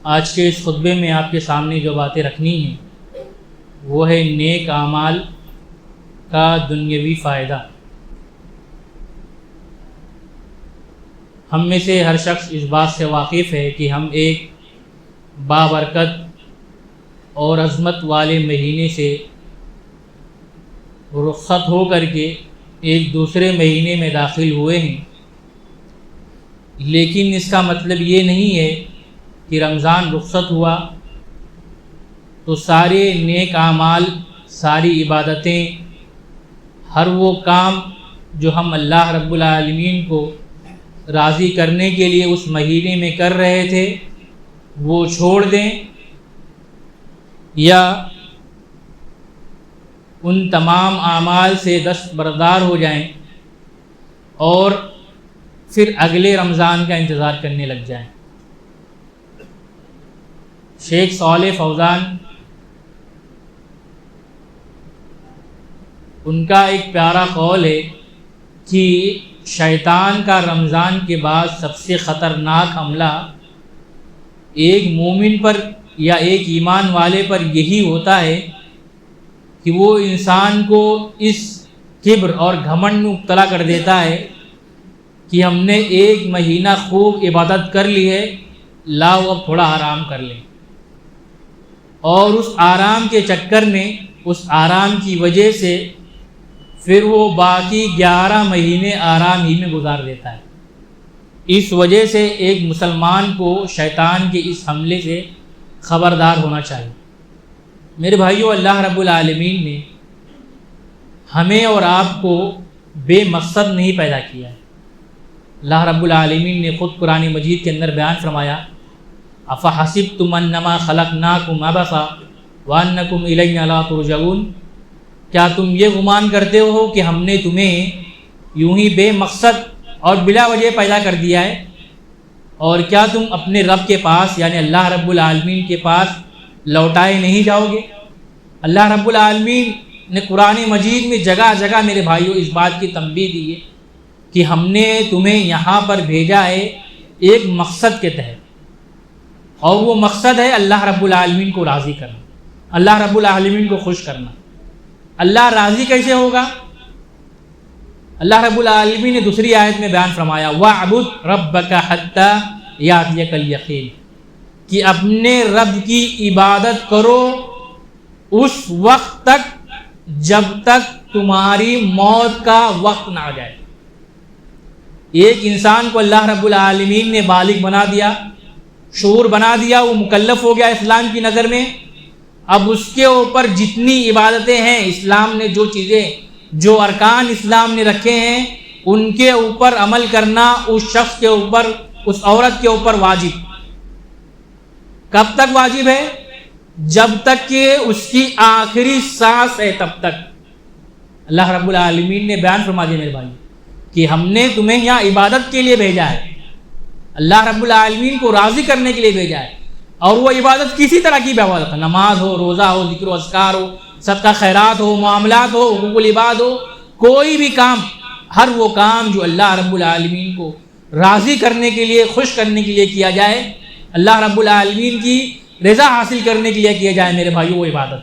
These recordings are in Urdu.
آج کے اس خطبے میں آپ کے سامنے جو باتیں رکھنی ہیں وہ ہے نیک اعمال کا دنیاوی فائدہ۔ ہم میں سے ہر شخص اس بات سے واقف ہے کہ ہم ایک بابرکت اور عظمت والے مہینے سے رخصت ہو کر کے ایک دوسرے مہینے میں داخل ہوئے ہیں، لیکن اس کا مطلب یہ نہیں ہے کہ رمضان رخصت ہوا تو سارے نیک اعمال، ساری عبادتیں، ہر وہ کام جو ہم اللہ رب العالمین کو راضی کرنے کے لیے اس مہینے میں کر رہے تھے وہ چھوڑ دیں، یا ان تمام اعمال سے دستبردار ہو جائیں اور پھر اگلے رمضان کا انتظار کرنے لگ جائیں۔ شیخ صالح فوزان ان کا ایک پیارا قول ہے کہ شیطان کا رمضان کے بعد سب سے خطرناک حملہ ایک مومن پر یا ایک ایمان والے پر یہی ہوتا ہے کہ وہ انسان کو اس کبر اور گھمنڈ میں مبتلا کر دیتا ہے کہ ہم نے ایک مہینہ خوب عبادت کر لی ہے، لاؤ اب تھوڑا آرام کر لیں، اور اس آرام کے چکر میں، اس آرام کی وجہ سے پھر وہ باقی 11 مہینے آرام ہی میں گزار دیتا ہے۔ اس وجہ سے ایک مسلمان کو شیطان کے اس حملے سے خبردار ہونا چاہیے۔ میرے بھائیو، اللہ رب العالمین نے ہمیں اور آپ کو بے مقصد نہیں پیدا کیا ہے۔ اللہ رب العالمین نے خود قرآن مجید کے اندر بیان فرمایا، افحسبتم انما خلقناکم عبثا وانکم الینا لا ترجعون، کیا تم یہ گمان کرتے ہو کہ ہم نے تمہیں یوں ہی بے مقصد اور بلا وجہ پیدا کر دیا ہے، اور کیا تم اپنے رب کے پاس یعنی اللہ رب العالمین کے پاس لوٹائے نہیں جاؤ گے؟ اللہ رب العالمین نے قرآن مجید میں جگہ جگہ میرے بھائیوں اس بات کی تنبیہ دی ہے کہ ہم نے تمہیں یہاں پر بھیجا ہے ایک مقصد کے تحت، اور وہ مقصد ہے اللہ رب العالمین کو راضی کرنا، اللہ رب العالمین کو خوش کرنا۔ اللہ راضی کیسے ہوگا؟ اللہ رب العالمین نے دوسری آیت میں بیان فرمایا، وَاعْبُدْ رَبَّكَ حَتَّى يَأْتِيَكَ الْيَقِينُ، کہ اپنے رب کی عبادت کرو اس وقت تک جب تک تمہاری موت کا وقت نہ آ جائے۔ ایک انسان کو اللہ رب العالمین نے بالغ بنا دیا، شعور بنا دیا، وہ مکلف ہو گیا اسلام کی نظر میں۔ اب اس کے اوپر جتنی عبادتیں ہیں، اسلام نے جو چیزیں، جو ارکان اسلام نے رکھے ہیں، ان کے اوپر عمل کرنا اس شخص کے اوپر، اس عورت کے اوپر واجب۔ کب تک واجب ہے؟ جب تک کہ اس کی آخری سانس ہے تب تک۔ اللہ رب العالمین نے بیان فرما دیا میرے بھائی کہ ہم نے تمہیں یہاں عبادت کے لیے بھیجا ہے، اللہ رب العالمین کو راضی کرنے کے لیے بھیجا ہے، اور وہ عبادت کسی طرح کی بھی عبادت ہو، نماز ہو، روزہ ہو، ذکر و اذکار ہو، صدقہ خیرات ہو، معاملات ہو، حقوق العباد ہو، کوئی بھی کام، ہر وہ کام جو اللہ رب العالمین کو راضی کرنے کے لیے، خوش کرنے کے لیے کیا جائے، اللہ رب العالمین کی رضا حاصل کرنے کے لیے کیا جائے میرے بھائیو، وہ عبادت۔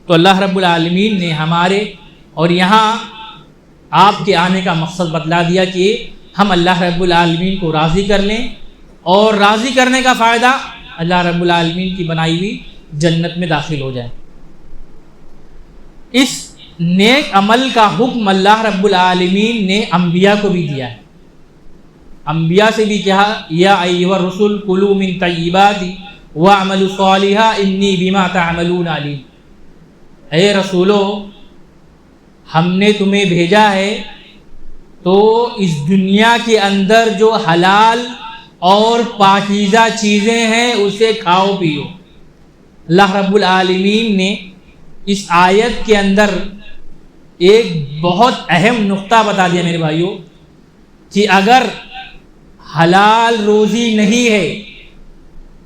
تو اللہ رب العالمین نے ہمارے اور یہاں آپ کے آنے کا مقصد بتلا دیا کہ ہم اللہ رب العالمین کو راضی کر لیں، اور راضی کرنے کا فائدہ اللہ رب العالمین کی بنائی ہوئی جنت میں داخل ہو جائے۔ اس نیک عمل کا حکم اللہ رب العالمین نے انبیاء کو بھی دیا ہے۔ انبیاء سے بھی کہا، یا ایھا الرسل کلوا من طیبات واعملوا صالحا انی بما تعملون علیم، اے رسولو، ہم نے تمہیں بھیجا ہے تو اس دنیا کے اندر جو حلال اور پاکیزہ چیزیں ہیں اسے کھاؤ پیو۔ اللہ رب العالمین نے اس آیت کے اندر ایک بہت اہم نقطہ بتا دیا میرے بھائیوں کہ اگر حلال روزی نہیں ہے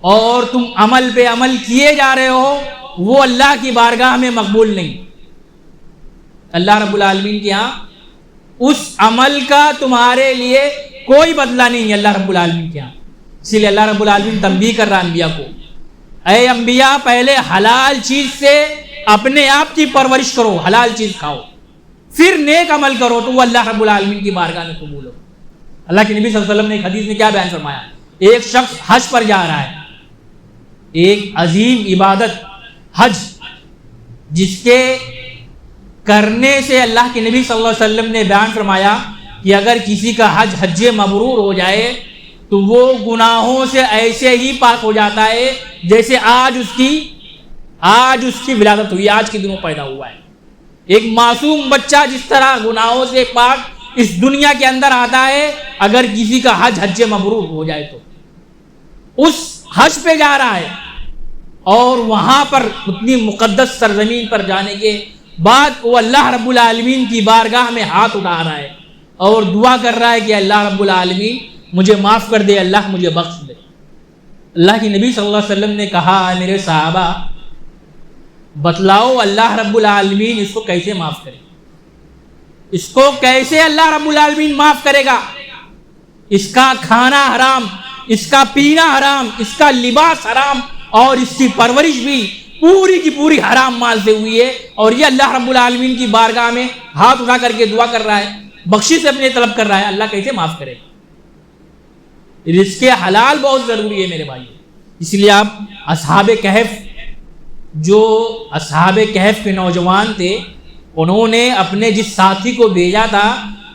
اور تم عمل پہ عمل کیے جا رہے ہو، وہ اللہ کی بارگاہ میں مقبول نہیں۔ اللہ رب العالمین کے ہاں اس عمل کا تمہارے لیے کوئی بدلہ نہیں ہے اللہ رب العالمین کے ہاں۔ اسی لیے اللہ رب العالمین تنبیہ کر رہا ہے انبیاء کو، اے انبیاء پہلے حلال چیز سے اپنے آپ کی پرورش کرو، حلال چیز کھاؤ، پھر نیک عمل کرو تو وہ اللہ رب العالمین کی بارگاہ میں قبول ہو۔ اللہ کے نبی صلی اللہ علیہ وسلم نے ایک حدیث میں کیا بیان فرمایا؟ ایک شخص حج پر جا رہا ہے، ایک عظیم عبادت حج، جس کے کرنے سے اللہ کے نبی صلی اللہ علیہ وسلم نے بیان فرمایا کہ اگر کسی کا حج مبرور ہو جائے تو وہ گناہوں سے ایسے ہی پاک ہو جاتا ہے جیسے آج اس کی ولادت ہوئی، آج کے دنوں پیدا ہوا ہے۔ ایک معصوم بچہ جس طرح گناہوں سے پاک اس دنیا کے اندر آتا ہے، اگر کسی کا حج مبرور ہو جائے تو اس حج پہ جا رہا ہے اور وہاں پر اتنی مقدس سرزمین پر جانے کے بعد وہ اللہ رب العالمین کی بارگاہ میں ہاتھ اٹھا رہا ہے اور دعا کر رہا ہے کہ اللہ رب العالمین مجھے معاف کر دے، اللہ مجھے بخش دے۔ اللہ کے نبی صلی اللہ علیہ وسلم نے کہا، میرے صحابہ بتلاؤ اللہ رب العالمین اس کو کیسے معاف کرے، اس کو کیسے اللہ رب العالمین معاف کرے گا؟ اس کا کھانا حرام، اس کا پینا حرام، اس کا لباس حرام اور اس کی پرورش بھی پوری کی پوری حرام مال سے ہوئی ہے، اور یہ اللہ رب العالمین کی بارگاہ میں ہاتھ اٹھا کر کے دعا کر رہا ہے، بخشش اپنے طلب کر رہا ہے، اللہ کیسے معاف کرے؟ رزق حلال بہت ضروری ہے میرے بھائی۔ اس لیے آپ اصحاب کہف کے نوجوان تھے، انہوں نے اپنے جس ساتھی کو بھیجا تھا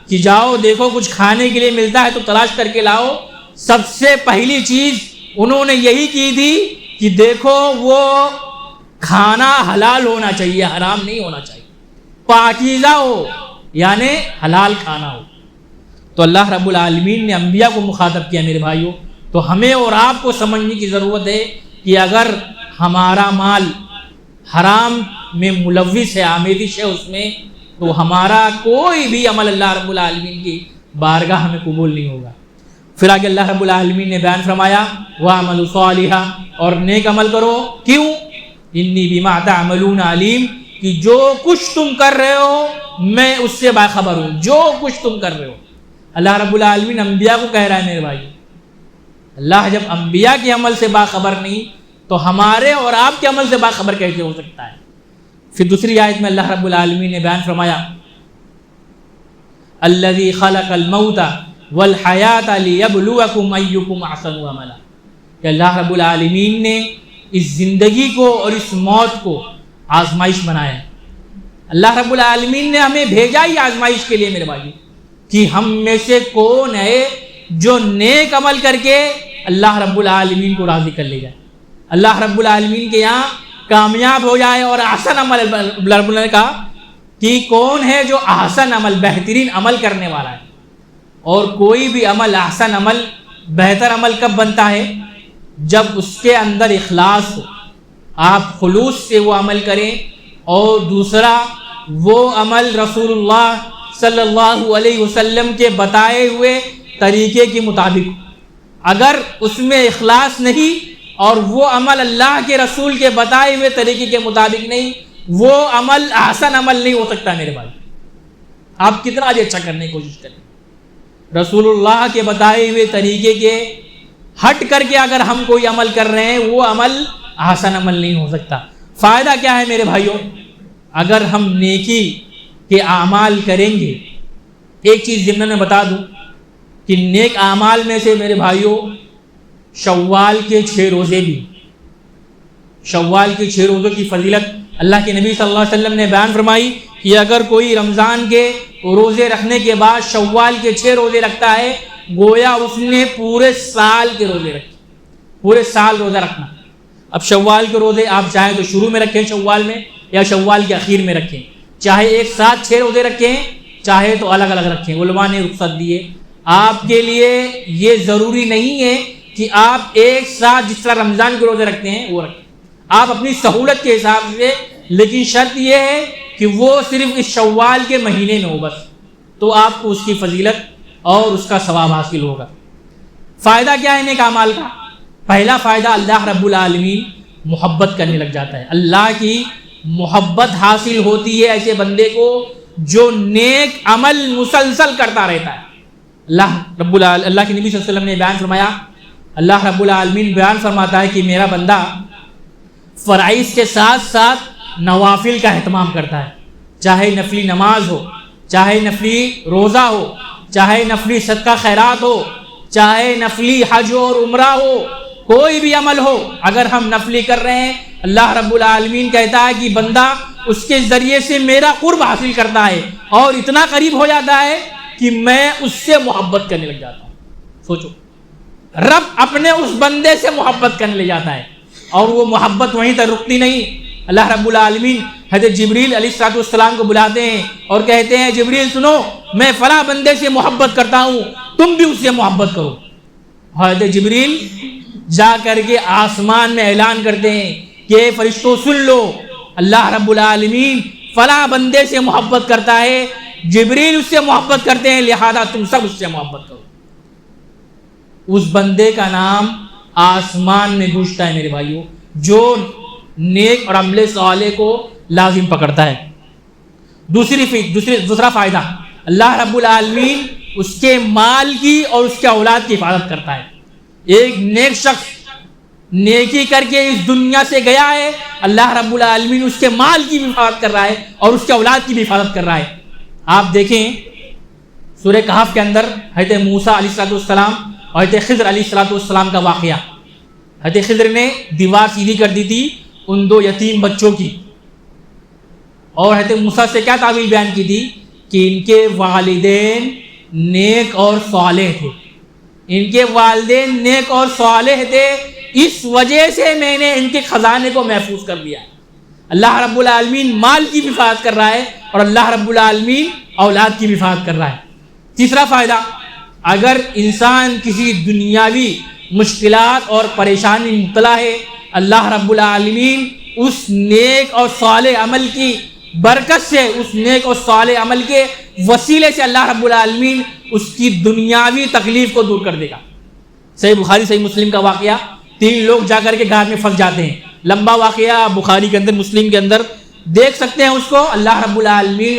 کہ جاؤ دیکھو کچھ کھانے کے لیے ملتا ہے تو تلاش کر کے لاؤ، سب سے پہلی چیز انہوں نے یہی کی تھی کہ دیکھو وہ کھانا حلال ہونا چاہیے، حرام نہیں ہونا چاہیے، پاکیزہ ہو، یعنی حلال کھانا ہو۔ تو اللہ رب العالمین نے انبیاء کو مخاطب کیا میرے بھائیوں، تو ہمیں اور آپ کو سمجھنے کی ضرورت ہے کہ اگر ہمارا مال حرام میں ملوث ہے، آمیزش ہے اس میں، تو ہمارا کوئی بھی عمل اللہ رب العالمین کی بارگاہ میں قبول نہیں ہوگا۔ پھر آگے اللہ رب العالمین نے بیان فرمایا وَاعْمَلُوا صَالِحًا، اور نیک عمل کرو، کیوں؟ اِنِّی بِمَا تَعْمَلُونَ عَلِيمٌ، کہ جو کچھ تم کر رہے ہو میں اس سے باخبر ہوں، جو کچھ تم کر رہے ہو۔ اللہ رب العالمین انبیاء کو کہہ رہا ہے میرے بھائی، اللہ جب انبیاء کے عمل سے باخبر نہیں تو ہمارے اور آپ کے عمل سے باخبر کیسے ہو سکتا ہے؟ پھر دوسری آیت میں اللہ رب العالمین نے بیان فرمایا الذی خلق الموت والحیات لیبلوکم ایکم احسن عملا، کہ اللہ رب العالمین نے اس زندگی کو اور اس موت کو آزمائش بنایا ہے۔ اللہ رب العالمین نے ہمیں بھیجا ہی آزمائش کے لیے میرے بھائی، کہ ہم میں سے کون ہے جو نیک عمل کر کے اللہ رب العالمین کو راضی کر لے جائے، اللہ رب العالمین کے یہاں کامیاب ہو جائے۔ اور احسن عمل، رب العالمین نے کہا کہ کون ہے جو احسن عمل، بہترین عمل کرنے والا ہے۔ اور کوئی بھی عمل، احسن عمل، بہتر عمل کب بنتا ہے؟ جب اس کے اندر اخلاص ہو، آپ خلوص سے وہ عمل کریں، اور دوسرا وہ عمل رسول اللہ صلی اللہ علیہ وسلم کے بتائے ہوئے طریقے کے مطابق۔ اگر اس میں اخلاص نہیں اور وہ عمل اللہ کے رسول کے بتائے ہوئے طریقے کے مطابق نہیں، وہ عمل احسن عمل نہیں ہو سکتا میرے بھائی۔ آپ کتنا بھی اچھا کرنے کی کوشش کریں، رسول اللہ کے بتائے ہوئے طریقے کے ہٹ کر کے اگر ہم کوئی عمل کر رہے ہیں، وہ عمل احسن عمل نہیں ہو سکتا۔ فائدہ کیا ہے میرے بھائیوں؟ اگر ہم نیکی کے اعمال کریں گے، ایک چیز ضمن میں بتا دوں کہ نیک اعمال میں سے میرے بھائیوں شوال کے 6 روزے بھی، شوال کے 6 روزوں کی فضیلت اللہ کے نبی صلی اللہ علیہ وسلم نے بیان فرمائی کہ اگر کوئی رمضان کے روزے رکھنے کے بعد شوال کے 6 روزے رکھتا ہے، گویا اس نے پورے سال کے روزے رکھے، پورے سال روزہ رکھنا۔ اب شوال کے روزے آپ چاہیں تو شروع میں رکھیں شوال میں، یا شوال کے اخیر میں رکھیں، چاہے ایک ساتھ 6 روزے رکھیں، چاہے تو الگ الگ رکھیں، علماء نے رخصت دیے۔ آپ کے لیے یہ ضروری نہیں ہے کہ آپ ایک ساتھ جس طرح رمضان کے روزے رکھتے ہیں وہ رکھیں، آپ اپنی سہولت کے حساب سے، لیکن شرط یہ ہے کہ وہ صرف اس شوال کے مہینے میں ہو بس، تو آپ کو اس کی فضیلت اور اس کا ثواب حاصل ہوگا۔ فائدہ کیا ہے نیک اعمال کا؟ پہلا فائدہ، اللہ رب العالمین محبت کرنے لگ جاتا ہے، اللہ کی محبت حاصل ہوتی ہے ایسے بندے کو جو نیک عمل مسلسل کرتا رہتا ہے۔ اللہ کے نبی صلی اللہ علیہ وسلم نے بیان فرمایا اللہ رب العالمین بیان فرماتا ہے کہ میرا بندہ فرائض کے ساتھ ساتھ نوافل کا اہتمام کرتا ہے، چاہے نفلی نماز ہو، چاہے نفلی روزہ ہو، چاہے نفلی صدقہ خیرات ہو، چاہے نفلی حج اور عمرہ ہو، کوئی بھی عمل ہو، اگر ہم نفلی کر رہے ہیں اللہ رب العالمین کہتا ہے کہ بندہ اس کے ذریعے سے میرا قرب حاصل کرتا ہے اور اتنا قریب ہو جاتا ہے کہ میں اس سے محبت کرنے لگ جاتا ہوں۔ سوچو، رب اپنے اس بندے سے محبت کرنے لے جاتا ہے اور وہ محبت وہیں تک رکتی نہیں۔ اللہ رب العالمین حضرت جبریل علیہ السلام کو بلاتے ہیں اور کہتے ہیں جبریل سنو، میں فلاں بندے سے محبت کرتا ہوں، تم بھی اس سے محبت کرو۔ حضرت جبریل جا کر کے آسمان میں اعلان کرتے ہیں کہ فرشتوں سن لو، اللہ رب العالمین فلاں بندے سے محبت کرتا ہے، جبریل اس سے محبت کرتے ہیں، لہذا تم سب اس سے محبت کرو۔ اس بندے کا نام آسمان میں گونجتا ہے میرے بھائیوں، جو نیک اور عمل صالح کو لازم پکڑتا ہے۔ دوسرا فائدہ، اللہ رب العالمین اس کے مال کی اور اس کے اولاد کی حفاظت کرتا ہے۔ ایک نیک شخص نیکی کر کے اس دنیا سے گیا ہے، اللہ رب العالمین اس کے مال کی بھی حفاظت کر رہا ہے اور اس کے اولاد کی بھی حفاظت کر رہا ہے۔ آپ دیکھیں سورہ کہف کے اندر حضرت موسیٰ علیہ السلام اور حضرت خضر علیہ السلام کا واقعہ۔ حضرت خضر نے دیوار سیدھی کر دی تھی ان دو یتیم بچوں کی، اور حضرت موسیٰ سے کیا تعبیر بیان کی تھی کہ ان کے والدین نیک اور صالح تھے، ان کے والدین نیک اور صالح تھے، اس وجہ سے میں نے ان کے خزانے کو محفوظ کر دیا ہے۔ اللہ رب العالمین مال کی بھی حفاظت کر رہا ہے اور اللہ رب العالمین اولاد کی بھی حفاظت کر رہا ہے۔ تیسرا فائدہ، اگر انسان کسی دنیاوی مشکلات اور پریشانی میں مبتلا ہے، اللہ رب العالمین اس نیک اور صالح عمل کی برکت سے، اس نیک اور صالح عمل کے وسیلے سے اللہ رب العالمین اس کی دنیاوی تکلیف کو دور کر دے گا۔ صحیح بخاری صحیح مسلم کا واقعہ، 3 لوگ جا کر کے گھاٹ میں پھنس جاتے ہیں، لمبا واقعہ بخاری کے اندر مسلم کے اندر دیکھ سکتے ہیں اس کو۔ اللہ رب العالمین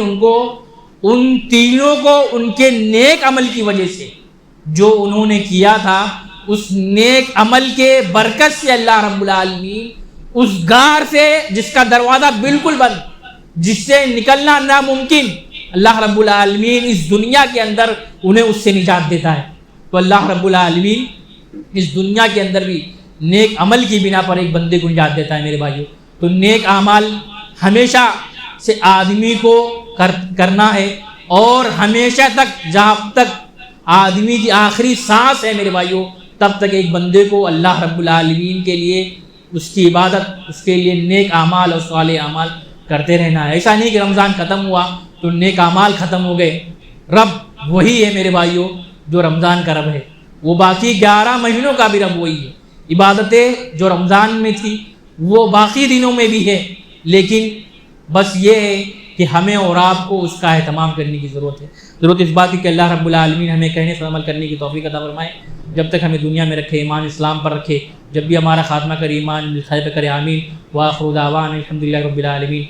ان تینوں کو ان کے نیک عمل کی وجہ سے، جو انہوں نے کیا تھا اس نیک عمل کے برکت سے، اللہ رب العالمین اس غار سے جس کا دروازہ بالکل بند، جس سے نکلنا ناممکن، اللہ رب العالمین اس دنیا کے اندر انہیں اس سے نجات دیتا ہے۔ تو اللہ رب العالمین اس دنیا کے اندر بھی نیک عمل کی بنا پر ایک بندے کو نجات دیتا ہے میرے بھائیوں۔ تو نیک اعمال ہمیشہ سے آدمی کو کرنا ہے، اور ہمیشہ تک، جہاں تک آدمی کی آخری سانس ہے میرے بھائیوں، تب تک ایک بندے کو اللہ رب العالمین کے لیے اس کی عبادت، اس کے لیے نیک اعمال اور صالح اعمال کرتے رہنا ہے۔ ایسا نہیں کہ رمضان ختم ہوا تو نیک اعمال ختم ہو گئے۔ رب وہی ہے میرے بھائیوں جو رمضان کا رب ہے، وہ باقی 11 مہینوں کا بھی رب وہی ہے۔ عبادتیں جو رمضان میں تھی وہ باقی دنوں میں بھی ہے، لیکن بس یہ ہے کہ ہمیں اور آپ کو اس کا اہتمام کرنے کی ضرورت ہے۔ ضرورت اس بات کی کہ اللہ رب العالمین ہمیں کہنے سے عمل کرنے کی توفیق عطا فرمائے، جب تک ہمیں دنیا میں رکھے، ایمان اسلام پر رکھے، جب بھی ہمارا خاتمہ کرے ایمان بالخیر پہ کرے، آمین۔ وآخر دعوانا الحمدللہ رب العالمین۔